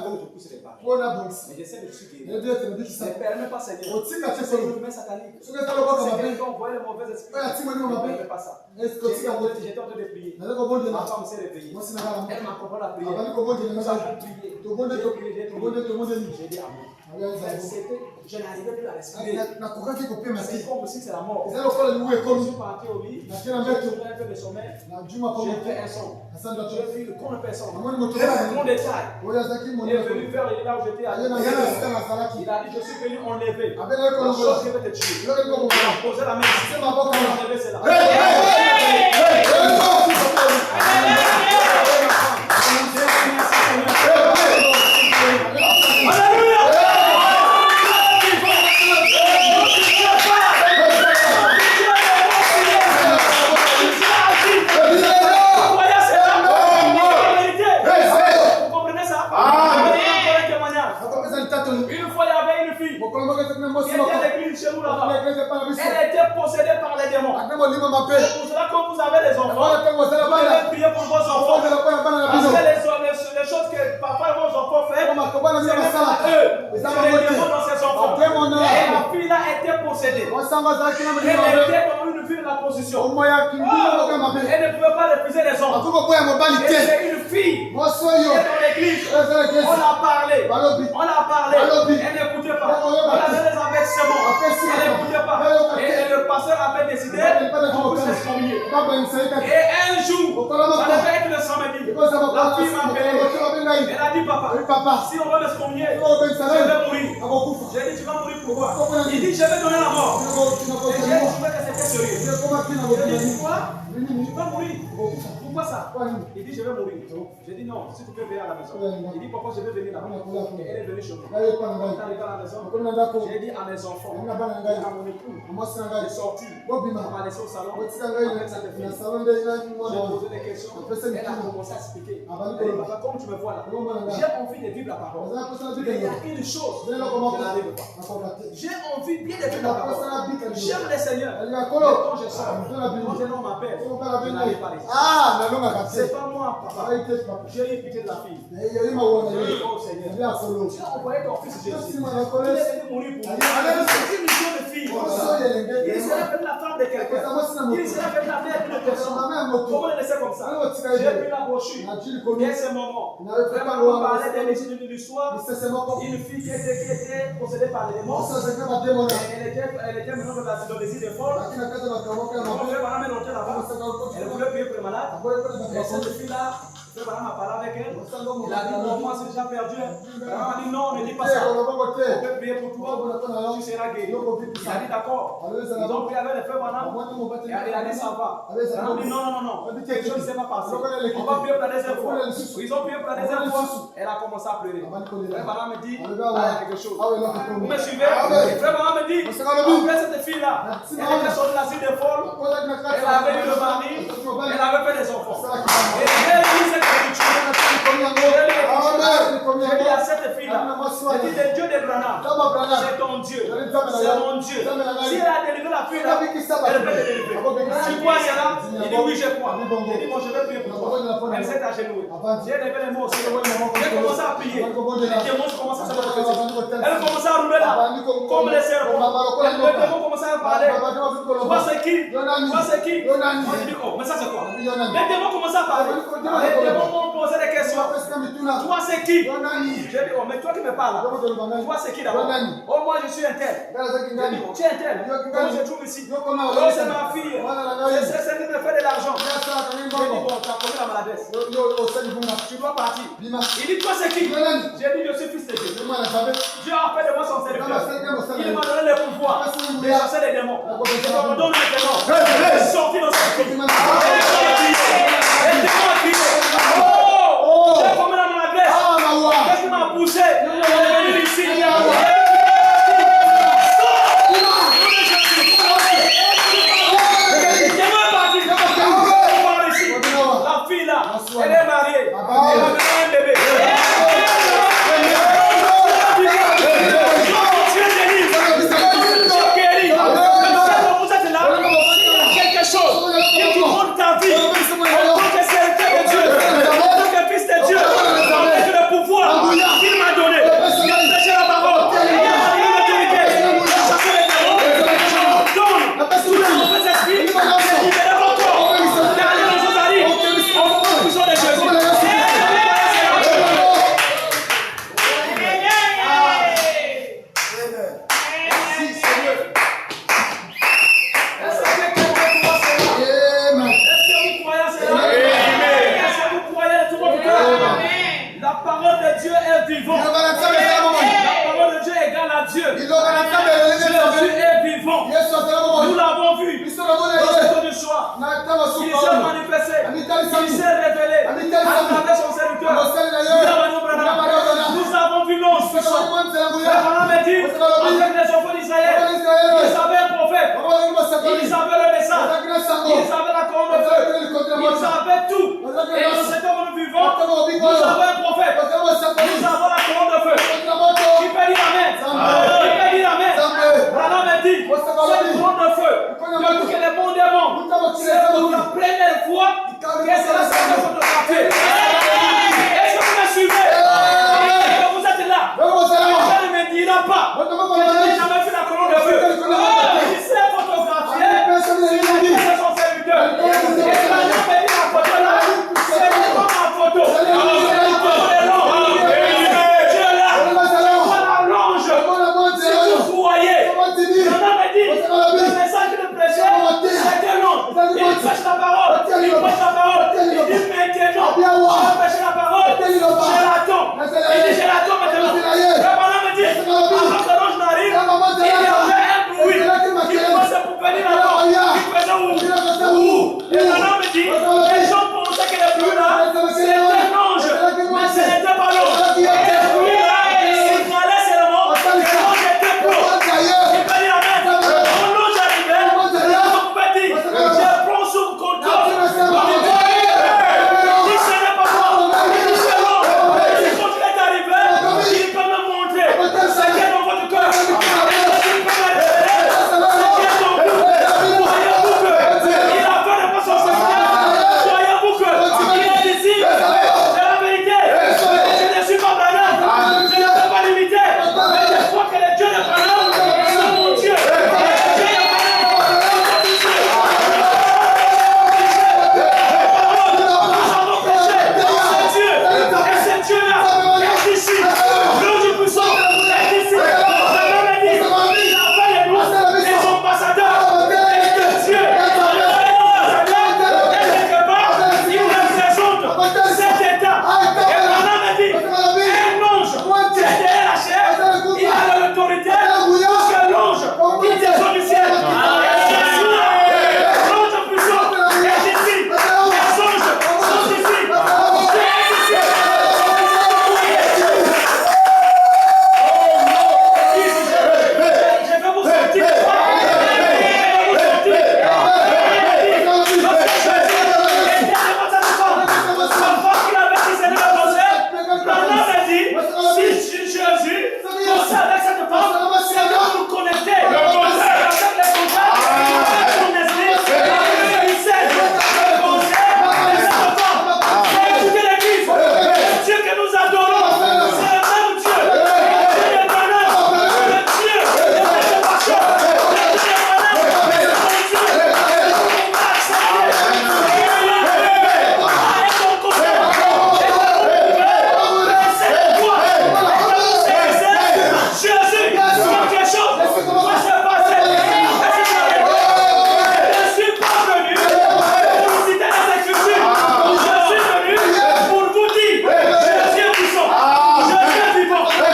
[SPEAKER 2] Je pousse les barres. Mais j'essaie de suivre. Ne permets pas, Seigneur. C'est une humain satanique. C'est quelqu'un qui envoie les mauvais esprits. Ne permets pas ça. J'étais en train de prier. Ma femme s'est réveillée. Elle m'a compris la prière. J'ai dit amen. Je n'arrivais plus à respirer.
[SPEAKER 3] C'est
[SPEAKER 2] C'est comme si c'est la mort.
[SPEAKER 3] comme
[SPEAKER 2] Je suis parti au lit.
[SPEAKER 3] La
[SPEAKER 2] J'ai
[SPEAKER 3] tient la
[SPEAKER 2] trouvé
[SPEAKER 3] mettre.
[SPEAKER 2] un peu de sommeil. J'ai
[SPEAKER 3] J'ai
[SPEAKER 2] fait un son. J'ai vu le con de personne.
[SPEAKER 3] Amoni moto
[SPEAKER 2] J'ai
[SPEAKER 3] wana.
[SPEAKER 2] vu mon détail.
[SPEAKER 3] Oyo azaki
[SPEAKER 2] Il est
[SPEAKER 3] monene.
[SPEAKER 2] venu vers là où j'étais
[SPEAKER 3] Aye na
[SPEAKER 2] allé.
[SPEAKER 3] yana sika na salaki.
[SPEAKER 2] Il a dit, je suis venu enlever.
[SPEAKER 3] Abena yeko
[SPEAKER 2] La
[SPEAKER 3] longola.
[SPEAKER 2] chose qui va te tuer.
[SPEAKER 3] Yo yeko
[SPEAKER 2] Il
[SPEAKER 3] longola.
[SPEAKER 2] a posé la main ici.
[SPEAKER 3] C'est ma boka
[SPEAKER 2] Il a
[SPEAKER 3] na.
[SPEAKER 2] enlevé celle-là. Une fois, il y avait une fille qui était à l'église chez nous là-bas. Elle était possédée par les démons. C'est pour cela que vous avez des enfants. Vous devez prier pour vos enfants. Parce que les choses que papa et vos enfants font, c'est même pas eux. C'est les démons dans ses enfants. Et la fille là était possédée. Elle était dans une ville de la position. Elle ne pouvait pas refuser les hommes. Et c'est une fille qui est dans l'église. On l'a parlé. On l'a parlé. Elle n'écoutait pas. On avait des avertissements. Elle n'écoutait pas. Et le pasteur avait décidé qu'on puisse s'excommunier. Et un jour, ça devait être le samedi. La fille m'a appelé. Elle a dit, papa, si on va l'excommunier, je vais mourir. J'ai dit, tu vas mourir pourquoi? Il dit, je vais donner la mort. Et j'ai trouvé que c'était sérieux. J'ai dit, pourquoi? Tu vas mourir. Pourquoi ça? Il dit, je vais mourir. J'ai dit, non, si tu peux venir à la maison. Il dit, papa, je vais venir là-bas. Et elle est venue chez moi. Quand elle est arrivée à la maison, j'ai dit à mes enfants, à mon époux, de sortir. On m'a laissé au salon. Avec sa fille. J'ai posé des questions. Elle a commencé à expliquer. Elle dit, papa, comme tu me vois là, j'ai envie de vivre la parole. Mais il y a une chose, je n'arrive pas. J'ai envie bien de vivre la parole. J'aime le Seigneur. Mais quand je sors, quand un homme m'appelle, je n'arrive pas à rester. C'est pas moi, papa. J'ai eu pitié de la fille. Oh Seigneur. Tu as envoyé ton fils Jésus. Il est venu mourir pour nous. C'est une mission de fille. Il sera fait la femme de quelqu'un. Il sera fait la mère d'une personne. Comment le laisser comme ça? J'ai pris la brochure. Dès ce moment, vraiment, on parlait des métiers de l'histoire. Une fille qui était possédée par les démons. Elle était maintenant dans les îles de Folle. On fait madame elle entrait là-bas. Elle voulait payer pour les malades. Et cette fille-là, madame a parlé avec elle. Elle a dit non, moi c'est déjà perdu. Madame a dit non, ne dis pas ça. On peut prier pour toi, tu seras guéri. Il a dit d'accord. Ils ont prié avec les frères madame. Et elle a dit ça va. Madame a dit non. Quelque chose ne s'est pas passé. On va prier pour la deuxième fois. Ils ont prié pour la deuxième fois. Elle a commencé à pleurer. Frère madame me dit, il y a quelque chose. Vous me suivez? Frère madame me dit, après cette fille-là, elle était sortie de la cité de folle. Elle avait eu le mari. Elle avait fait des enfants. Et elle dit cette écriture. Elle dit à cette fille-là, elle dit le Dieu d'Abraham, c'est ton Dieu. C'est mon Dieu. Si elle a délivré la fille là, elle peut te délivrer. Tu crois cela? Il dit oui, je crois. J'ai dit bon, je vais prier pour toi. Elle s'est agenouillée. J'ai levé les mots aussi. J'ai commencé à prier. Les démons commencent à se manifester. Elle commence à rouler là, comme les serpents. Les démons commencent à parler. Toi c'est qui? Toi c'est qui? Moi je dis oh, mais ça c'est quoi? Les démons commencent à parler. Les démons m'ont posé des questions. Toi c'est qui? J'ai dit oh, mais toi qui me parles là. Toi c'est qui d'abord? Oh, moi je suis un tel. J'ai dit oh, tu es un tel. Comment je trouve ici? Oh, c'est ma fille. C'est celle qui me fait de l'argent. J'ai dit bon, tu as commis la maladresse. Tu dois partir. Il dit toi c'est qui? J'ai dit je suis fils de Dieu. Dieu a fait de moi son serviteur. Il m'a donné le pouvoir de chasser les démons. Je me donne les démons. Je suis sorti dans cette fille. Les démons ont crié. Oh, j'ai commis la maladresse. Qu'est-ce qui m'a poussé? Je suis venu ici. La fille là, elle est mariée. Elle a un bébé. Quelque chose Il s'est manifesté. Il s'est révélé à travers son serviteur. Nous avons vu l'ange puissant. Abraham a dit avec les enfants d'Israël, ils avaient un prophète, ils avaient le message, ils avaient la colonne de feu, ils avaient tout. Et dans ce temps où nous vivons, nous avons un prophète, nous avons la colonne de feu. Qui peut dire amen? Qui peut dire amen? Abraham a dit cette colonne de feu, que les bons démons, c'est pour la première fois que c'est la seule photographiée. Est-ce que vous me suivez? Vous êtes là. Je ne me dira pas que je n'ai jamais fait la colonne de feu. Il s'est photographié, c'est son serviteur. Et quand il a mis la photo là, c'est comme ma photo. Dieu là, voilà l'ange. Si vous voyez, on a dit, le message de prêcher, c'était l'ange. Il prêche la parole, il prêche la parole. Il dit maintenant, je vais prêcher la parole, je l'attends. Il dit je l'attends maintenant. Le bonhomme me dit, avant que l'ange n'arrive, il y avait un bruit qui commençait pour venir là-bas. Il faisait ouh. Et le bonhomme me dit, les gens pensaient que le bruit là, c'était un ange, mais ce n'était pas l'ange. Et le bruit là, il fallait seulement que l'ange était pro. Il peut dire amen. Quand l'ange arrivait, l'ange pouvait dire, je prends sous contrôle. Si ce n'est pas moi, si c'est l'ange, si quand il est arrivé, il peut me montrer ce qui est dans votre cœur. Il peut me révéler ce qui est dans vous. Voyez-vous qu'il a fait le pas son serviteur. Voyez-vous qu'il est ici. C'est la vérité. Je ne suis pas Branham. Je ne peux pas l'imiter. Mais je crois que le Dieu de Branham, c'est mon Dieu. Le Dieu de Branham, c'est mon Dieu. Nous avons péché. C'est Dieu. Et ce Dieu-là est ici. L'ange puissant est ici. Branham a dit, il a fait les nous les ambassadeurs de Dieu. Et quelque part, il représente cet état. Et Branham a dit, un ange qui est derrière la chair, il a l'autorité que l'ange qui descend du ciel. Et ce jour-là, l'ange puissant est ici. Les anges sont ici. Dieu est ici. Je vais vous sortir. Si Jésus pensait avec cette femme, c'est de nous connecter. Avec les contacts, son esprit, il sait le conseil de cette femme. C'est écouter l'église. Le Dieu que nous adorons, c'est le même Dieu. Le Dieu de Branham, le Dieu de cette passion. Le Dieu de Branham, c'est mon Dieu. On va accepter. Et ton conseil. Jésus, quelque chose va se passer. Je ne suis pas venu pour vous citer les Écritures. Je suis venu pour vous dire Jésus est puissant, Jésus est vivant. Mais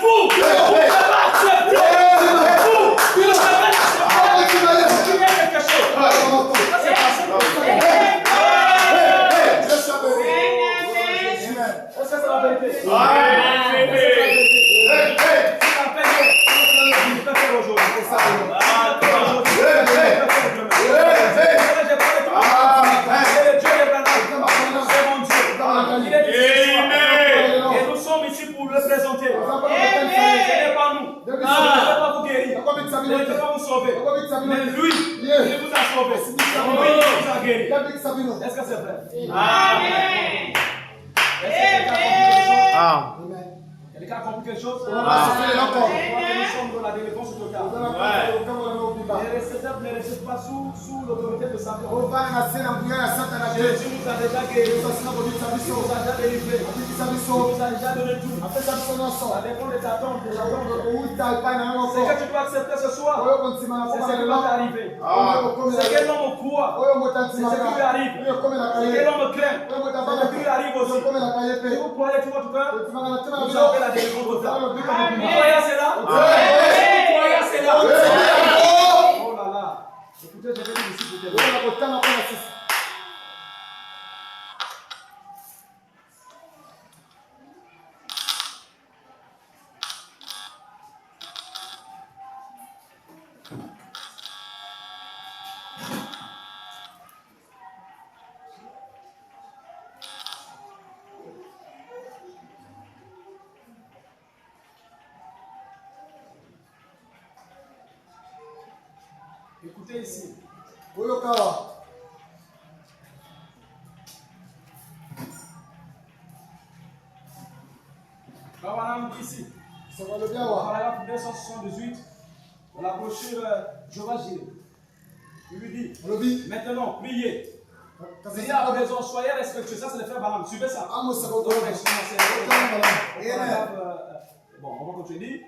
[SPEAKER 2] vous ne pouvez pas accepter. Vous ne pouvez pas accepter. Il y a quelque chose. Ça s'est passé. Est-ce que c'est la vérité? Et nous sommes ici pour le présenter. Ce n'est pas nous. Je ne vais pas vous guérir. Je ne vais pas vous sauver. Mais lui, il vous a sauvé. Lui, il vous a guéri. Est-ce que c'est vrai? Amen. Quelqu'un a compris quelque chose? Nous sommes dans la délivrance totale. Les récepteurs ne récèdent pas sous l'autorité de Satan. Jésus nous a déjà guéri. Il nous a déjà délivré. Il nous a déjà donné tout. Ça dépend de ta attente. Ce que tu dois accepter ce soir, c'est ce qui va t'arriver. C'est que l'homme croit. C'est ce qui lui arrive. C'est que l'homme craint. C'est ce qui lui arrive aussi. Si vous croyez tout votre cœur, vous aurez la délivrance totale. Vous croyez à cela? Vous croyez à cela? Oh là là. Écoutez, je vais dire ici pour te
[SPEAKER 3] Wewe unakutana kwa sisi.
[SPEAKER 2] Écoutez ici.
[SPEAKER 3] Huyo kawa.
[SPEAKER 2] Kawanam ici.
[SPEAKER 3] Sababu byawa.
[SPEAKER 2] Paragraphe 278 dans la brochure Jehovah Jireh. Il lui dit,
[SPEAKER 3] Alobi.
[SPEAKER 2] maintenant, priez.
[SPEAKER 3] Kasi
[SPEAKER 2] Priez à raison, soyez respectueux. Ça, c'est le frère Balaam. Suivez ça.
[SPEAKER 3] amo sababu.
[SPEAKER 2] Donc, bon, on va continuer.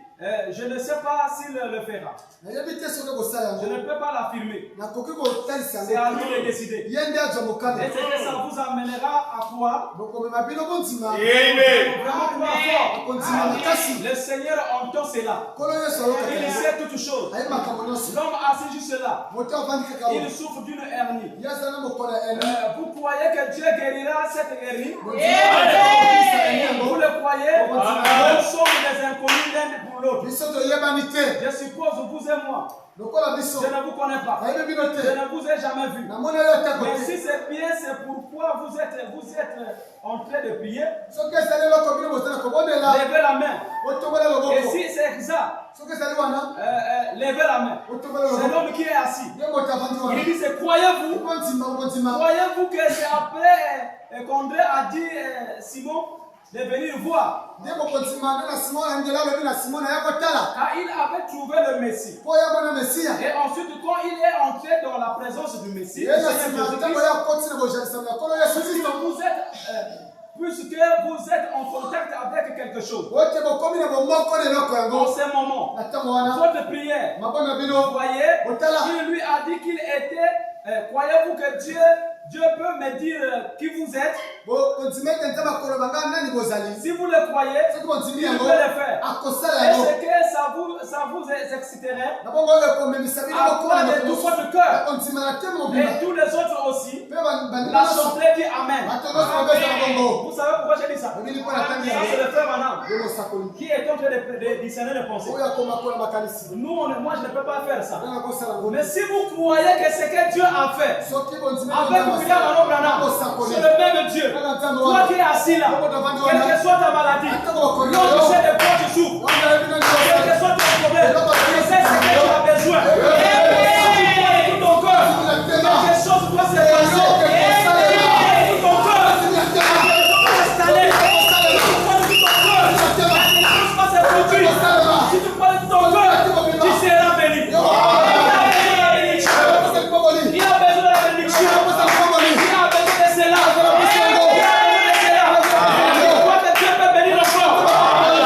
[SPEAKER 2] Je ne sais pas s'il le fera.
[SPEAKER 3] Na yebite soke ko sala.
[SPEAKER 2] Je ne peux pas l'affirmer.
[SPEAKER 3] Na koki ko talisa.
[SPEAKER 2] C'est à lui de décider.
[SPEAKER 3] Yende ajo
[SPEAKER 2] Et
[SPEAKER 3] mokana.
[SPEAKER 2] c'est que ça vous amènera à croire.
[SPEAKER 3] Donc on m'a bino bonzima.
[SPEAKER 2] Vraiment croire fort.
[SPEAKER 3] Bonzima makasi.
[SPEAKER 2] Le Seigneur entend cela.
[SPEAKER 3] Kolo yeso yo
[SPEAKER 2] Il
[SPEAKER 3] kaka.
[SPEAKER 2] sait toutes choses.
[SPEAKER 3] Ayi makambo nyonso.
[SPEAKER 2] L'homme assis juste là,
[SPEAKER 3] Moto avandi kaka.
[SPEAKER 2] il souffre d'une hernie.
[SPEAKER 3] Yazana mokona ene.
[SPEAKER 2] Vous croyez que Dieu guérira cette hernie? Vous
[SPEAKER 3] Bonzima.
[SPEAKER 2] le croyez? Nous sommes des inconnus l'un pour l'autre.
[SPEAKER 3] Biso to yebani te.
[SPEAKER 2] Je suppose vous et moi.
[SPEAKER 3] Lokola biso.
[SPEAKER 2] Je ne vous connais pas.
[SPEAKER 3] Ayi bino
[SPEAKER 2] Je
[SPEAKER 3] te.
[SPEAKER 2] ne vous ai jamais vu.
[SPEAKER 3] Na mona yo te ko.
[SPEAKER 2] Mais si c'est bien, c'est pourquoi vous êtes en train de prier.
[SPEAKER 3] Soke sale loko bino bozana ko bodela.
[SPEAKER 2] Levez la main.
[SPEAKER 3] Otobola
[SPEAKER 2] Et
[SPEAKER 3] loboko.
[SPEAKER 2] si c'est ça,
[SPEAKER 3] Soke sale wana.
[SPEAKER 2] levez la main.
[SPEAKER 3] Otobola
[SPEAKER 2] C'est
[SPEAKER 3] loboko.
[SPEAKER 2] l'homme qui est assis.
[SPEAKER 3] Ye moto avandi wana.
[SPEAKER 2] Il dit, c'est croyez-vous?
[SPEAKER 3] Bonzima.
[SPEAKER 2] Croyez-vous que c'est après qu'André a dit Simon de venir voir?
[SPEAKER 3] Ndeko bonzima na Simon angela lobi na Simon ya kotala.
[SPEAKER 2] Car il avait trouvé le Messie.
[SPEAKER 3] Po ya mwana Mesia.
[SPEAKER 2] Et ensuite, quand il est entré dans la présence du Messie,
[SPEAKER 3] Ye
[SPEAKER 2] le
[SPEAKER 3] na
[SPEAKER 2] Seigneur
[SPEAKER 3] Simon tango
[SPEAKER 2] Jésus-Christ,
[SPEAKER 3] ya kotina ko jalisa na kolo ya
[SPEAKER 2] puisque
[SPEAKER 3] Yesu.
[SPEAKER 2] puisque vous êtes en contact avec quelque chose,
[SPEAKER 3] Wote bokomi na bomoko le loko
[SPEAKER 2] en
[SPEAKER 3] yango.
[SPEAKER 2] ce moment,
[SPEAKER 3] Na tango wana.
[SPEAKER 2] votre prière,
[SPEAKER 3] Mabona bino.
[SPEAKER 2] voyez,
[SPEAKER 3] Otala.
[SPEAKER 2] il lui a dit qu'il était, croyez-vous que Dieu peut me dire qui vous êtes?
[SPEAKER 3] Bo bonzima tentaba kolo banga nani bozali.
[SPEAKER 2] Si vous le croyez,
[SPEAKER 3] Soki bonzimi
[SPEAKER 2] il
[SPEAKER 3] yango.
[SPEAKER 2] peut le faire.
[SPEAKER 3] Akosala
[SPEAKER 2] Et
[SPEAKER 3] yango.
[SPEAKER 2] c'est que ça vous exciterait
[SPEAKER 3] Na bongo le komemisa bino
[SPEAKER 2] à
[SPEAKER 3] boko
[SPEAKER 2] croire
[SPEAKER 3] na
[SPEAKER 2] de tout votre cœur.
[SPEAKER 3] bonzima na temo bino.
[SPEAKER 2] Et tous les autres aussi.
[SPEAKER 3] Pe bandi na
[SPEAKER 2] L'assemblée dit Amen.
[SPEAKER 3] Batono so beza na bongo.
[SPEAKER 2] Vous savez pourquoi j'ai dit ça?
[SPEAKER 3] Bibili kwa na tangi
[SPEAKER 2] Ça, c'est
[SPEAKER 3] yango.
[SPEAKER 2] le frère Manam
[SPEAKER 3] Yo sakoli.
[SPEAKER 2] qui est en train de discerner les pensées.
[SPEAKER 3] Oya koma kola makanisi.
[SPEAKER 2] Moi, je ne peux pas faire ça.
[SPEAKER 3] Na kosala ngo.
[SPEAKER 2] Mais si vous croyez que ce que Dieu a fait
[SPEAKER 3] Soki bonzima.
[SPEAKER 2] avec William Manon Branham, c'est le même Dieu. Toi qui es assis là, quelle que soit ta maladie, l'homme sait de quoi tu souffres, quel que soit ton problème, il sait ce que tu as besoin. Si tu crois de tout ton cœur, quelque chose doit se passer. De tout ton cœur, quelque chose doit s'installer. Si tu crois de tout ton cœur, quelque chose va se produire. Si tu crois de tout ton cœur, tu seras béni. Il a bénédiction. Il a besoin de la bénédiction. Il a besoin de cela. Tu crois que Dieu peut bénir encore.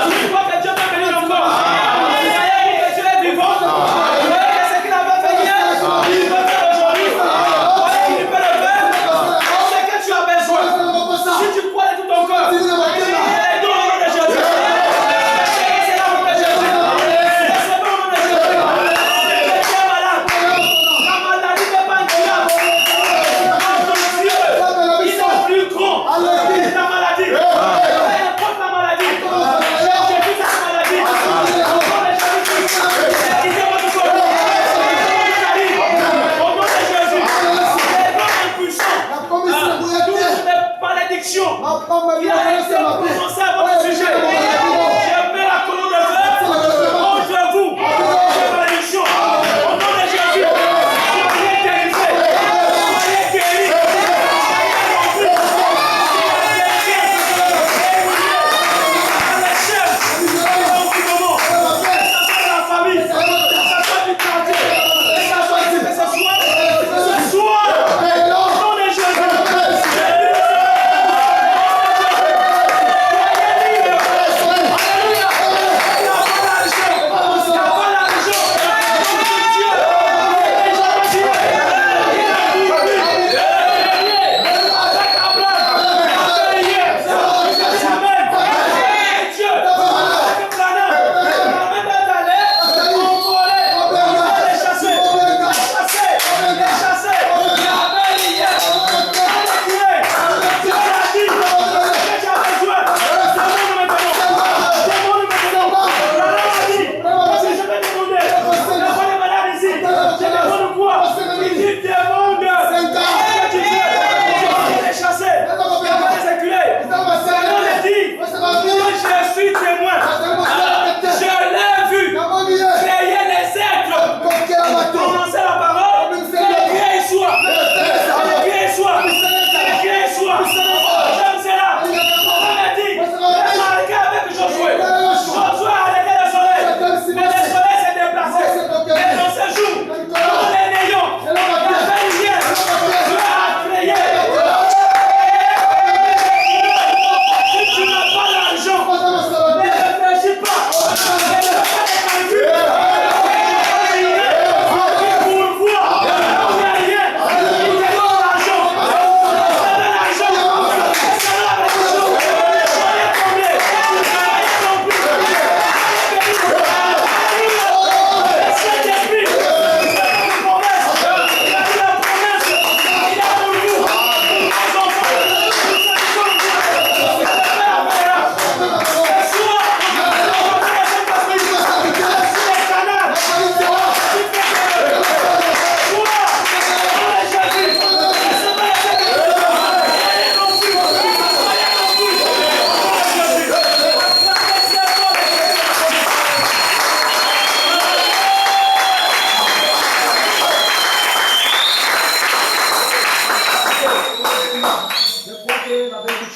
[SPEAKER 2] Tu crois que Dieu peut bénir encore. Il a dit que Dieu est vivant. Et ce qu'il avait fait hier, il peut faire aujourd'hui. Il peut le faire. Ce que tu as besoin. Si tu crois de tout ton cœur, et dans le nom de Jésus. C'est là le nom de Jésus. C'est le nom de Jésus. Tu es malade. La maladie n'est pas incurable. Dieu, il est plus grand que ta maladie. Peu importe la maladie. J'ai vu ta maladie. Au nom de Jésus-Christ. Disez votre corps. Au nom de Jésus. C'est l'homme impuissant. Toutes les malédictions qui a été prononcée à votre sujet. Je mets la colonne de feu contre vous. Ces malédictions. Au nom de Jésus. Soyez guéris. Soyez guéris. Soyez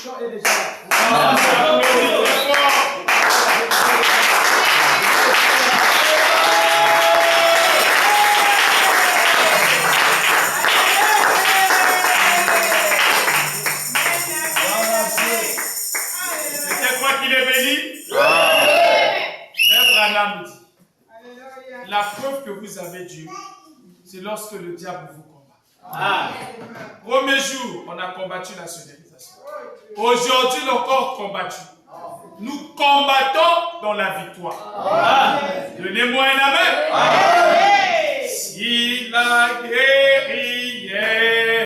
[SPEAKER 2] bénédiction est déjà là.
[SPEAKER 4] C'est quoi qu'il est béni? Frère Branham dit, la preuve que vous avez Dieu, c'est lorsque le diable vous combat. Premier jour, on a combattu la sodomisation. Aujourd'hui, le corps combattu. Nous combattons dans la victoire. Donnez-moi un amen.